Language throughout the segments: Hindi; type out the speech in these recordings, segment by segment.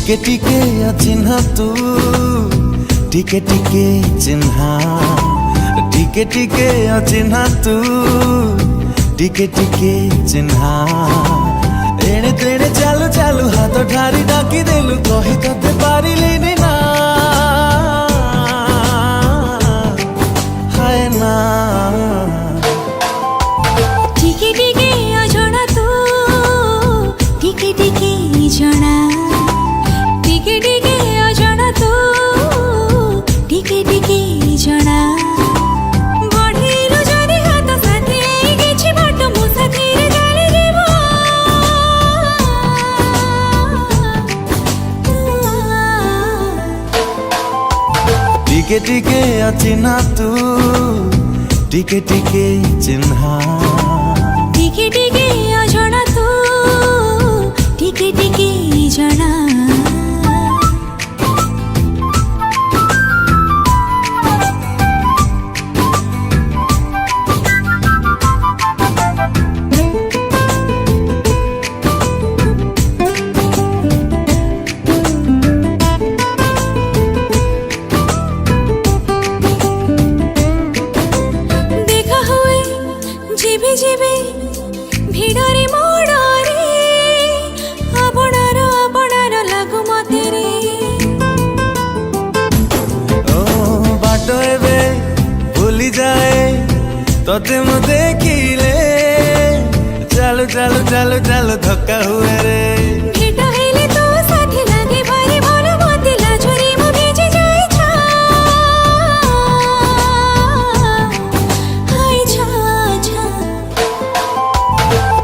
टिके टिके अचिन्हा तू टिके टिके चिन्हा टिके टिके अचिन्हा तू टिके टिके चिन्हा एणे तेणे चालू चालू हाथ ठारी डाकी देलु कही तते पारिलिनी ना हाय ना टिके टिके अजଣା तू टिके टिके जଣା टिके टिके अजଣା तू टिके टिके जଣା बढ़िलु जदि हाथ साथी किछि बाट मो साथी रे गाली देबो टिके टिके अचिन्हा तू टिके टिके चिन्हा टिके टिके अजଣା तू टिके टिके जଣା देखा हुए जेबे जेबे भिड़रे मोड़रे आपणार लागु मते रे ओ बाट एबे भूली जाए तते मु देखिले चालू चालू चालू चालू धक्का हुए रे भेट हेले तो साथी लागे भारी भलो मते लाजरी मु भेजे जाय छा हाय छा छा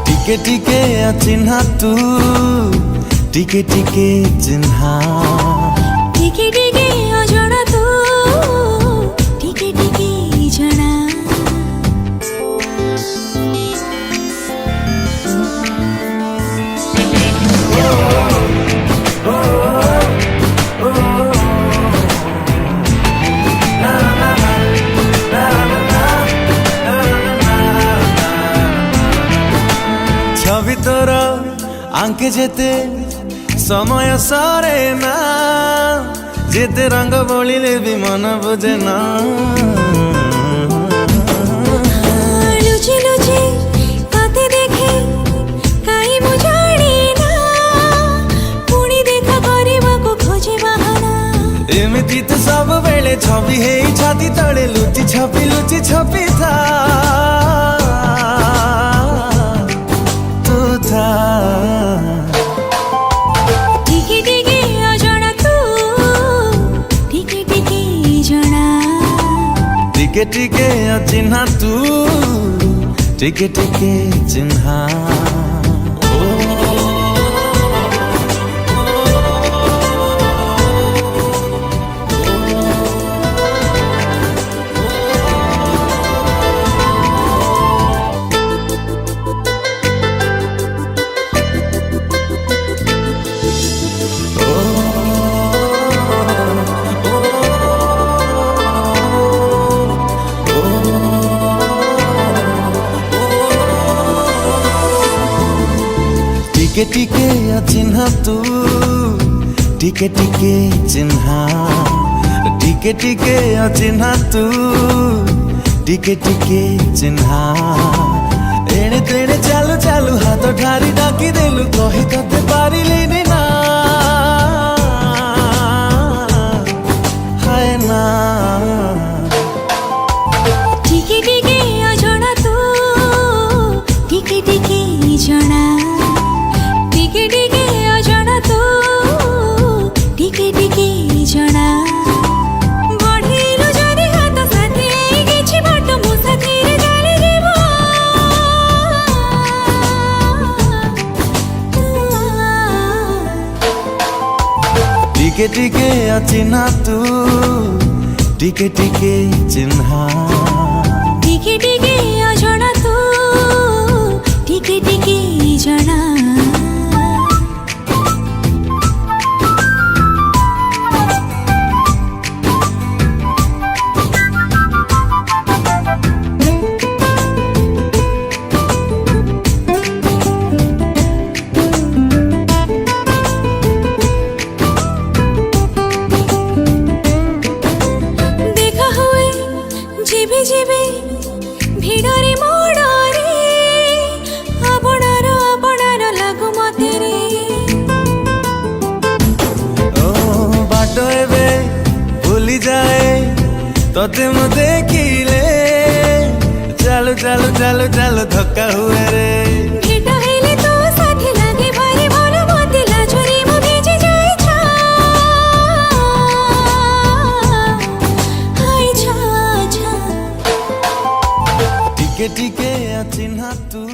टिके टिके अचिन्हा तू टिके टिके चिन्हा टिके टिके अजଣା तू टिके टिके जଣା छवि तोर आंके जेते समय सरे ना जेते रंग बोलिले भी मन बुझे ना लुचि लुचि तते देखे काई मु जानी ना पुणी देखा କରିବାକୁ खोजे बाहाना एमिति तो सब बेले छवि है छाती तले लुचि छपी था तू था टिके टिके अजଣା तू टिके टिके जଣା टिके टिके अचिन्हा तू टिके टिके चिन्हा टिके टिके अचिन्हा तू टिके टिके चिन्हा टिके टिके अचिन्हा तू टिके टिके चिन्हा एणे तेणे चालू चालू हाथ ठारी डाकी देलु कही तते पारिलिनी ना हाय ना टिके टिके अजଣା तू टिके टिके जଣା टिके टिके अजଣା तू टिके टिके जଣା बढ़िलु जदि हाथ साथी किछि बाट मो साथी रे गाली देबो टिके टिके अचिन्हा तू टिके टिके चिन्हा टिके टिके अजଣା तू टिके टिके जଣା जाए तोते मु देखिले चालू चालू चालू चालू धक्का हुए रे भेट हेले तो साथी लागे भारी भल मते लाजरे मु भेजी जाए छा हाय छा छा टिके टिके अचिन्हा तू